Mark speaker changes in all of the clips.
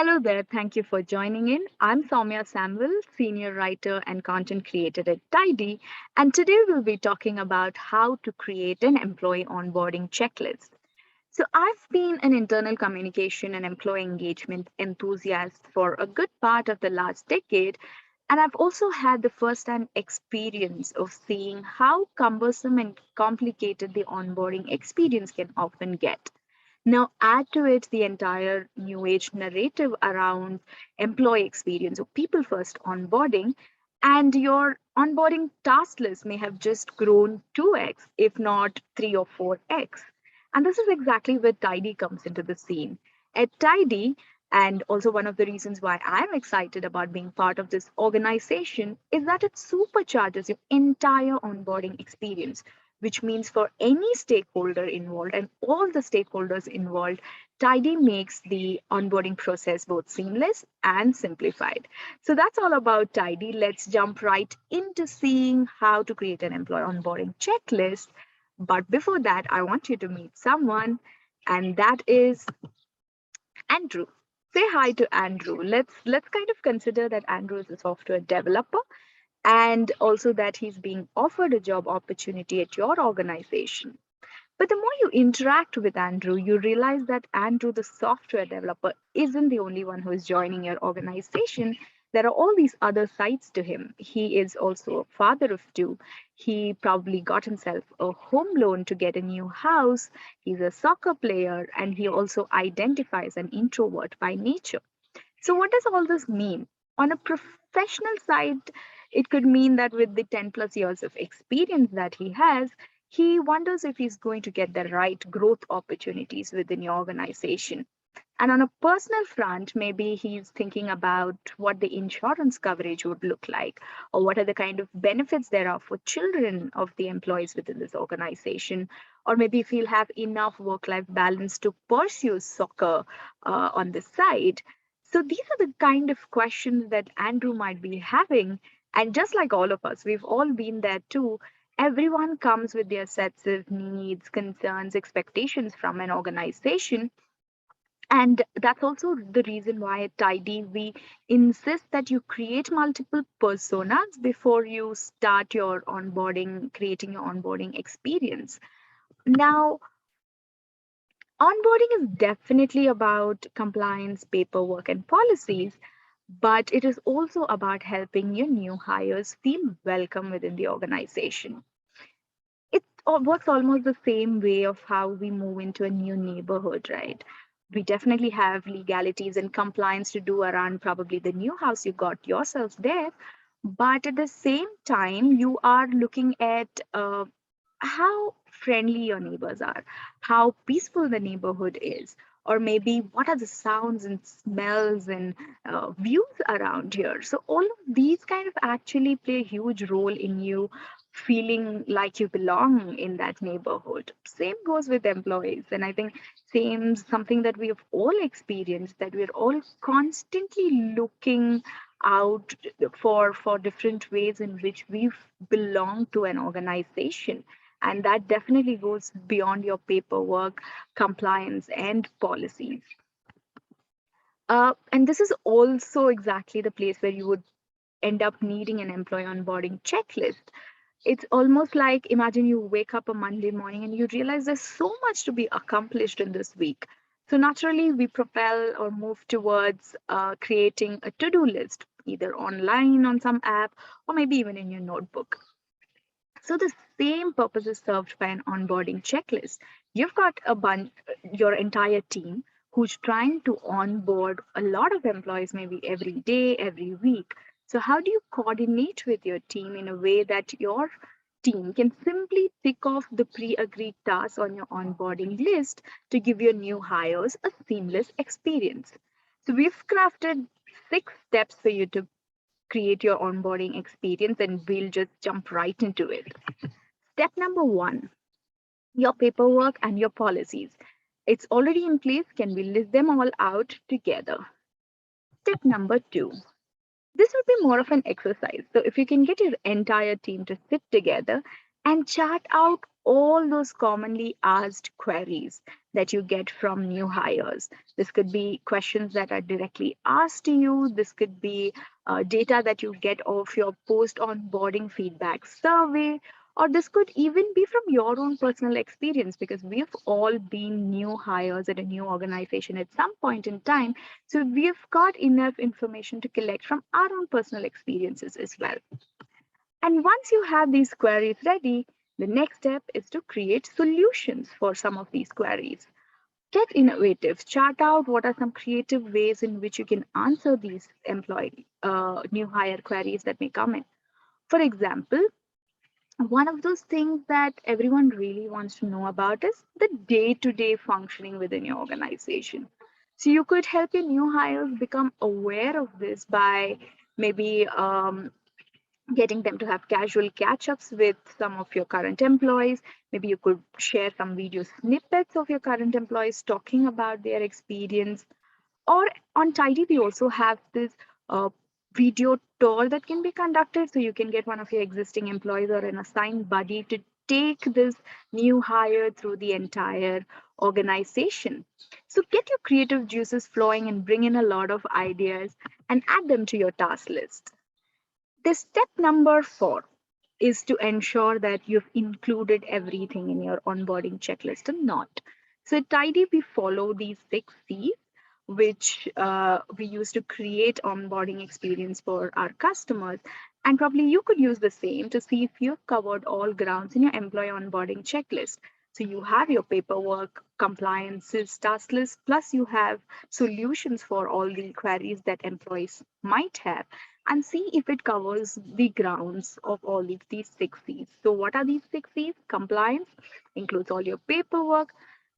Speaker 1: Hello there. Thank you for joining in. I'm Soumya Samuel, senior writer and content creator at Tidy, and today we'll be talking about how to create an employee onboarding checklist. So, I've been an internal communication and employee engagement enthusiast for a good part of the last decade, and I've also had the first-hand experience of seeing how cumbersome and complicated the onboarding experience can often get. Now, add to it the entire new age narrative around employee experience or people first onboarding, and your onboarding task list may have just grown 2x, if not 3 or 4x. And this is exactly where Tidy comes into the scene. At Tidy, and also one of the reasons why I'm excited about being part of this organization is that it supercharges your entire onboarding experience, which means for any stakeholder involved and all the stakeholders involved, Tidy makes the onboarding process both seamless and simplified. So that's all about Tidy. Let's jump right into seeing how to create an employee onboarding checklist. But before that, I want you to meet someone, and that is Andrew. Say hi to Andrew. Let's kind of consider that Andrew is a software developer and also that he's being offered a job opportunity at your organization. But the more you interact with Andrew, you realize that Andrew, the software developer, isn't the only one who is joining your organization. There are all these other sides to him. He is also a father of two. He probably got himself a home loan to get a new house. He's a soccer player, and he also identifies an introvert by nature. So, what does all this mean? On a professional side, it could mean that with the 10 plus years of experience that he has, he wonders if he's going to get the right growth opportunities within your organization. And on a personal front, maybe he's thinking about what the insurance coverage would look like, or what are the kind of benefits there are for children of the employees within this organization, or maybe if he'll have enough work life balance to pursue soccer on the side. So these are the kind of questions that Andrew might be having. And just like all of us, we've all been there too. Everyone comes with their sets of needs, concerns, expectations from an organization, and that's also the reason why at Tidy we insist that you create multiple personas before you start your onboarding, creating your onboarding experience. Now, onboarding is definitely about compliance, paperwork, and policies, but it is also about helping your new hires feel welcome within the organization. It works almost the same way of how we move into a new neighborhood, right? We definitely have legalities and compliance to do around probably the new house you got yourself there. But at the same time, you are looking at how friendly your neighbors are, how peaceful the neighborhood is, or maybe what are the sounds and smells and views around here. So, all of these kind of actually play a huge role in you feeling like you belong in that neighborhood. Same goes with employees. And I think same something that we have all experienced, that we're all constantly looking out for different ways in which we belong to an organization, and that definitely goes beyond your paperwork, compliance, and policies. And this is also exactly the place where you would end up needing an employee onboarding checklist. It's almost like imagine you wake up a Monday morning and you realize there's so much to be accomplished in this week. So naturally, we propel or move towards creating a to do list, either online on some app or maybe even in your notebook. So the same purpose is served by an onboarding checklist. You've got your entire team who's trying to onboard a lot of employees, maybe every day, every week. So how do you coordinate with your team in a way that your team can simply tick off the pre-agreed tasks on your onboarding list to give your new hires a seamless experience? So we've crafted 6 steps for you to create your onboarding experience, and we'll just jump right into it. Step number 1, your paperwork and your policies. It's already in place. Can we list them all out together? Step number 2, this would be more of an exercise. So if you can get your entire team to sit together and chart out all those commonly asked queries that you get from new hires. This could be questions that are directly asked to you. This could be data that you get off your post onboarding feedback survey, or this could even be from your own personal experience, because we've all been new hires at a new organization at some point in time. So we've got enough information to collect from our own personal experiences as well. And once you have these queries ready, the next step is to create solutions for some of these queries. Get innovative, chart out what are some creative ways in which you can answer these employee new hire queries that may come in. For example, one of those things that everyone really wants to know about is the day-to-day functioning within your organization. So you could help your new hires become aware of this by maybe getting them to have casual catch ups with some of your current employees. Maybe you could share some video snippets of your current employees talking about their experience. Or on Tidy, we also have this video tour that can be conducted. So you can get one of your existing employees or an assigned buddy to take this new hire through the entire organization. So get your creative juices flowing and bring in a lot of ideas and add them to your task list. The step number 4 is to ensure that you've included everything in your onboarding checklist or not. So at Tidy, we follow these 6 C's, which we use to create onboarding experience for our customers. And probably you could use the same to see if you've covered all grounds in your employee onboarding checklist. So you have your paperwork, compliances, task list, plus you have solutions for all the queries that employees might have, and see if it covers the grounds of all of these 6 C's. So what are these 6 C's? Compliance includes all your paperwork,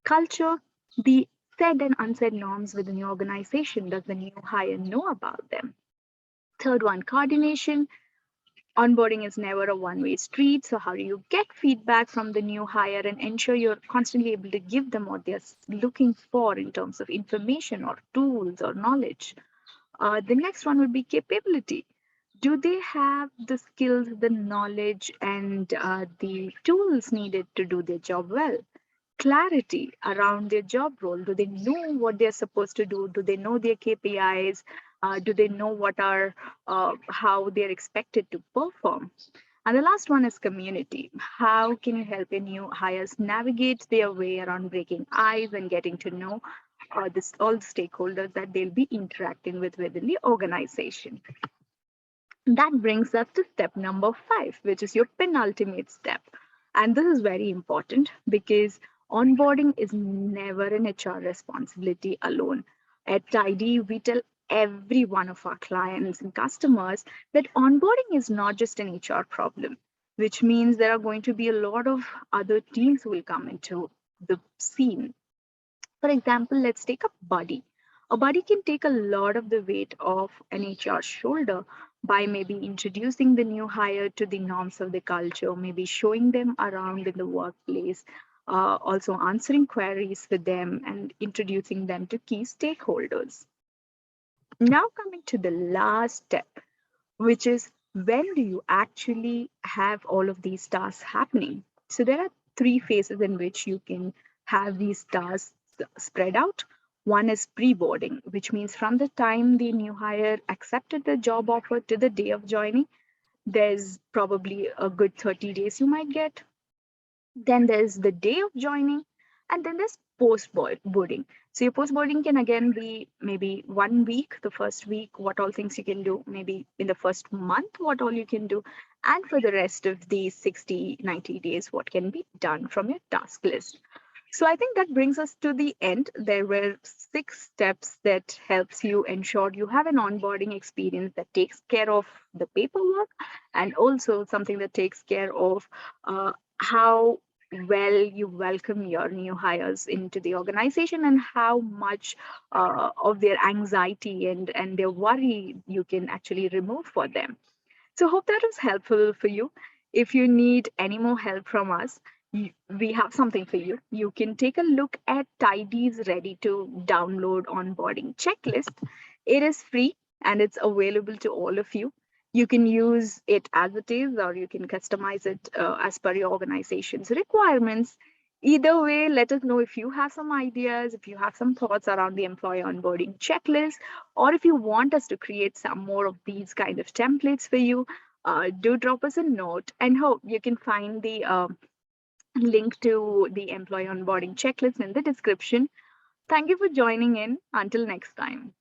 Speaker 1: culture, the said and unsaid norms within your organization. Does the new hire know about them? Third one, coordination. Onboarding is never a one-way street. So how do you get feedback from the new hire and ensure you're constantly able to give them what they're looking for in terms of information or tools or knowledge? The next one would be capability. Do they have the skills, the knowledge, and the tools needed to do their job well? Clarity around their job role. Do they know what they're supposed to do? Do they know their KPIs? Do they know what are how they're expected to perform? And the last one is community. How can you help your new hires navigate their way around breaking ice and getting to know all the stakeholders that they'll be interacting with within the organization? That brings us to step number 5, which is your penultimate step. And this is very important because onboarding is never an HR responsibility alone. At Tidy, we tell every one of our clients and customers that onboarding is not just an HR problem, which means there are going to be a lot of other teams who will come into the scene. For example, let's take a buddy. A buddy can take a lot of the weight off an HR's shoulder by maybe introducing the new hire to the norms of the culture, maybe showing them around in the workplace, also answering queries for them and introducing them to key stakeholders. Now, coming to the last step, which is when do you actually have all of these tasks happening? So there are 3 phases in which you can have these tasks spread out. One is pre-boarding, which means from the time the new hire accepted the job offer to the day of joining, there's probably a good 30 days you might get. Then there's the day of joining, and then there's post boarding. So your post boarding can again be maybe 1 week, the first week, what all things you can do, maybe in the first month, what all you can do, and for the rest of the 60, 90 days, what can be done from your task list. So I think that brings us to the end. There were 6 steps that helps you ensure you have an onboarding experience that takes care of the paperwork and also something that takes care of how well you welcome your new hires into the organization and how much of their anxiety and their worry you can actually remove for them. So hope that was helpful for you. If you need any more help from us, we have something for you. You can take a look at Tidy's ready to download onboarding checklist. It is free and it's available to all of you. You can use it as it is, or you can customize it as per your organization's requirements. Either way, let us know if you have some ideas, if you have some thoughts around the employee onboarding checklist, or if you want us to create some more of these kind of templates for you. Do drop us a note, and hope you can find the link to the employee onboarding checklist in the description. Thank you for joining in. Until next time.